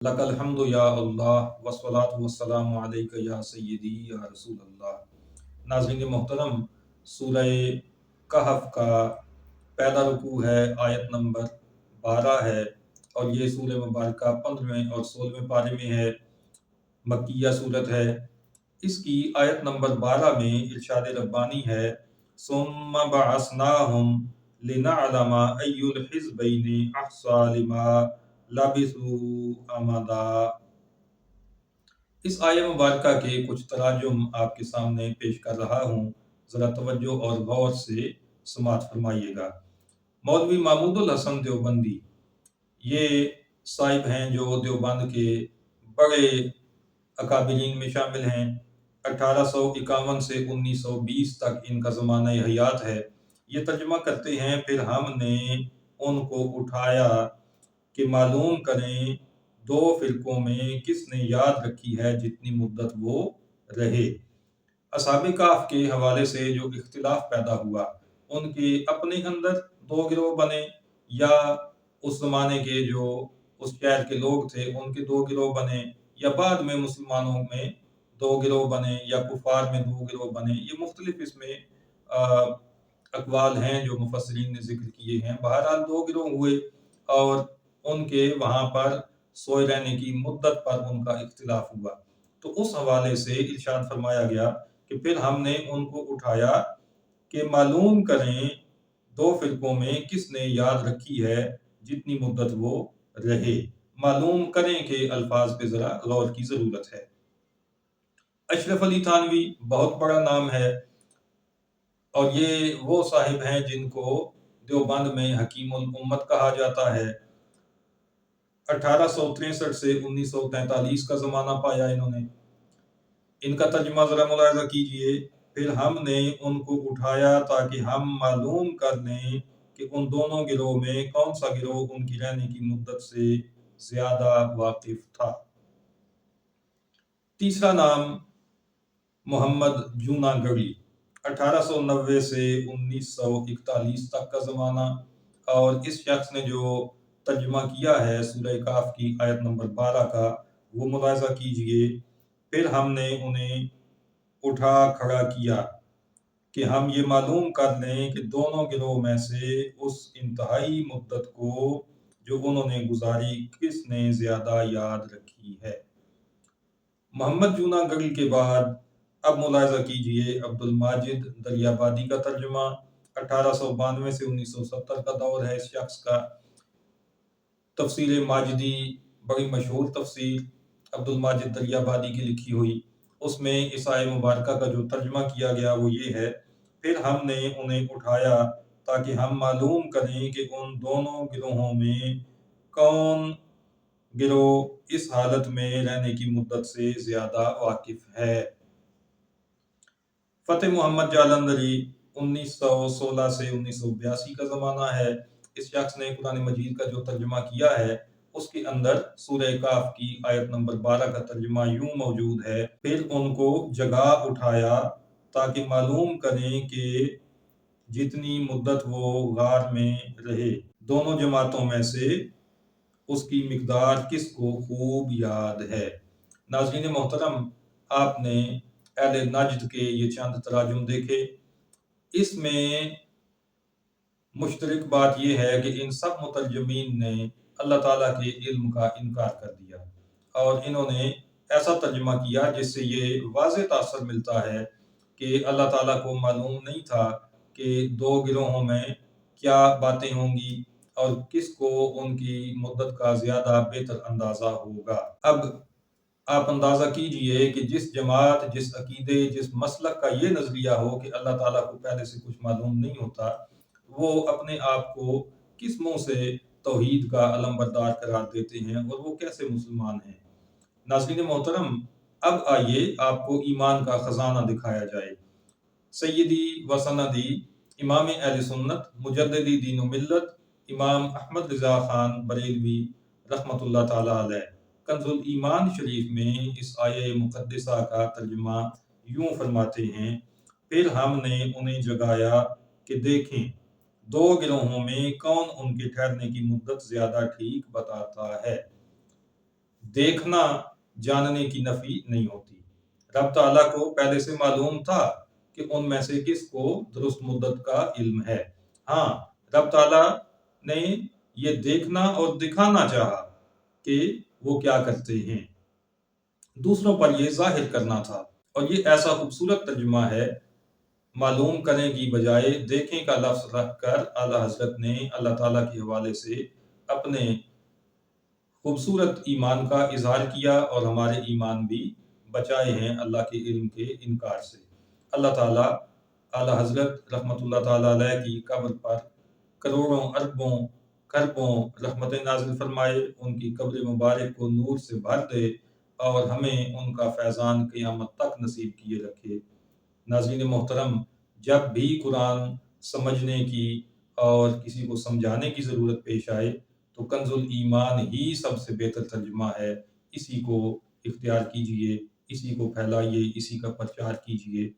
लकल हम्दु या अल्लाह वस्सलातु वस्सलामु अलैका या सय्यदी या रसूल अल्लाह। नाज़रीन मोहतरम, सूरह कहफ का पहला रुकू है, आयत नंबर 12 है और ये सूरह मुबारक 15वें और 16वें पारे में है। मक्किया सूरत है। इसकी आयत नंबर 12 में इरशाद रब्बानी है, सुम्मा बअसनाहुम लिनअलमा अय्युल हिज़्बैनि अहसा लिमा लबिसू अमदा। इस आयत मुबारक के कुछ तराजुम आपके सामने पेश कर रहा हूँ, ज़रा तवज्जो और गौर से समात फरमाइएगा। मौलवी महमूदुल हसन देवबंदी ये साहिब हैं जो देवबंद के बड़े अकाबिरीन में शामिल हैं। 1851 से 1920 तक इनका ज़माना हयात है। ये तर्जुमा करते हैं, फिर हमने उनको उठाया कि मालूम करें दो फिरकों में किसने याद रखी है जितनी मुद्दत वो रहे। असहाबे कहफ के हवाले से जो इख्तिलाफ पैदा हुआ, उनके अपने अंदर दो गिरोह बने या उस ज़माने के जो उस शहर के लोग थे उनके दो गिरोह बने या बाद में मुसलमानों में दो गिरोह बने या कुफार में दो गिरोह बने, ये मुख्तलिफ इसमें अक़वाल हैं जो मुफस्सिरीन ने ज़िक्र किए हैं। बहरहाल दो गिरोह हुए और उनके वहाँ पर सोए रहने की मुद्दत पर उनका इख्तिलाफ हुआ। तो उस हवाले से इरशाद फरमाया गया कि फिर हमने उनको उठाया कि मालूम करें दो फिरकों में किसने याद रखी है जितनी मुद्दत वो रहे। मालूम करें के अल्फाज पे ज़रा गौर की ज़रूरत है। अशरफ अली थानवी बहुत बड़ा नाम है और ये वो साहिब हैं जिनको देवबंद में हकीमुल उम्मत कहा जाता है। 1863 से 1943 का ज़माना पाया इन्होंने। इनका तर्जुमा ज़रा मुलाहिज़ा कीजिए, फिर हमने उनको उठाया ताकि हम मालूम कर लें कि उन दोनों गिरोह में कौन सा गिरोह उनकी रहने की मुद्दत से ज़्यादा वाकिफ था। तीसरा नाम मोहम्मद जूनागढ़ी, 1890 से 1941 तक का ज़माना। और इस शख्स ने जो तर्जुमा किया है सूरह कहफ की आयत नंबर 12 का, वो मुलाहिज़ा कीजिए। फिर हमने उन्हें उठा खड़ा किया कि हम ये मालूम कर लें कि दोनों गिरोह में से उस इंतहाई मुद्दत को जो उन्होंने गुजारी किसने ज़्यादा याद रखी है। मोहम्मद जूनागढ़ी के बाद अब मुलाहिज़ा कीजिए अब्दुल माजिद दरियाबादी का तर्जुमा। 1892 से 1970 का दौर है इस शख्स का। तफसीर माजिदी बड़ी मशहूर तफसीर अब्दुल माजिद दरियाबादी की लिखी हुई, उसमें इस आयत मुबारका का जो तर्जुमा किया गया वो ये है, फिर हमने उन्हें उठाया ताकि हम मालूम करें कि उन दोनों गिरोहों में कौन गिरोह इस हालत में रहने की मुद्दत से ज़्यादा वाकिफ है। फ़तेह मोहम्मद जालंधरी 1916 से 1982 का ज़माना है। इस शख्स ने कुरान मजीद का जो तर्जुमा किया है उसके अंदर सूरह कहफ की आयत नंबर 12 का तर्जुमा यूं मौजूद है, फिर उनको जगा उठाया ताकि मालूम करें कि जितनी मुद्दत वो गार में रहे, दोनों जमातों में से उसकी मिकदार किसको खूब याद है। नाज़रीन मोहतरम, आपने अहले नज्द के ये चंद तराजुम देखे। इसमें मुश्तरक बात यह है कि इन सब मुतरजमीन ने अल्लाह ताला के इल्म का इनकार कर दिया और इन्होंने ऐसा तर्जुमा किया जिससे ये वाज़ेह तासर मिलता है कि अल्लाह ताला को मालूम नहीं था कि दो गिरोहों में क्या बातें होंगी और किसको उनकी मुद्दत का ज़्यादा बेहतर अंदाज़ा होगा। अब आप अंदाज़ा कीजिए कि जिस जमात, जिस अकीदे, जिस मसलक का ये नज़रिया हो कि अल्लाह ताला को पहले से कुछ मालूम नहीं होता, वो अपने आप को किस मुँह से तौहीद का अलमबरदार करार देते हैं और वो कैसे मुसलमान हैं। नाज़रीन मोहतरम, अब आइए आपको ईमान का ख़जाना दिखाया जाए। सय्यदी व सनदी इमाम अहले सुन्नत मुजद्दिदी दीन व मिल्लत इमाम अहमद रिज़ा खान बरेलवी रहमतुल्लाह ताला अलैह कंजुल ईमान शरीफ में इस आये मुक़द्दसा का तर्जुमा यूं फरमाते हैं, फिर हमने उन्हें जगाया कि देखें दो गिरोहों में कौन उनके ठहरने की मुद्दत ज़्यादा ठीक बताता है। دیکھنا جاننے کی نفی نہیں ہوتی۔ رب تعالیٰ کو پہلے سے معلوم تھا کہ ان میں سے کس کو درست مدت کا علم ہے۔ ہاں، رب تعالیٰ نے یہ دیکھنا اور دکھانا چاہا کہ وہ کیا کرتے ہیں، دوسروں پر یہ ظاہر کرنا تھا، اور یہ ایسا خوبصورت ترجمہ ہے۔ معلوم کرنے کی بجائے دیکھیں کا لفظ رکھ کر اعلیٰ حضرت نے اللہ تعالیٰ کے حوالے سے اپنے خوبصورت ایمان کا اظہار کیا اور ہمارے ایمان بھی بچائے ہیں اللہ کے علم کے انکار سے۔ اللہ تعالیٰ اعلیٰ حضرت رحمۃ اللہ تعالیٰ علیہ کی قبر پر کروڑوں اربوں خربوں رحمتیں نازل فرمائے، ان کی قبر مبارک کو نور سے بھر دے اور ہمیں ان کا فیضان قیامت تک نصیب کیے رکھے۔ ناظرین محترم، جب بھی قرآن سمجھنے کی اور کسی کو سمجھانے کی ضرورت پیش آئے تو کنز الایمان ہی سب سے بہتر ترجمہ ہے۔ اسی کو اختیار کیجئے، اسی کو پھیلائیے، اسی کا پرچار کیجئے،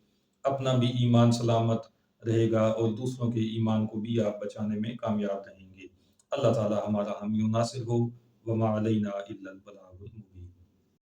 اپنا بھی ایمان سلامت رہے گا اور دوسروں کے ایمان کو بھی آپ بچانے میں کامیاب رہیں گے۔ اللہ تعالی ہمارا حامی و ناصر ہو۔ وما علینا الا البلاغ المبین۔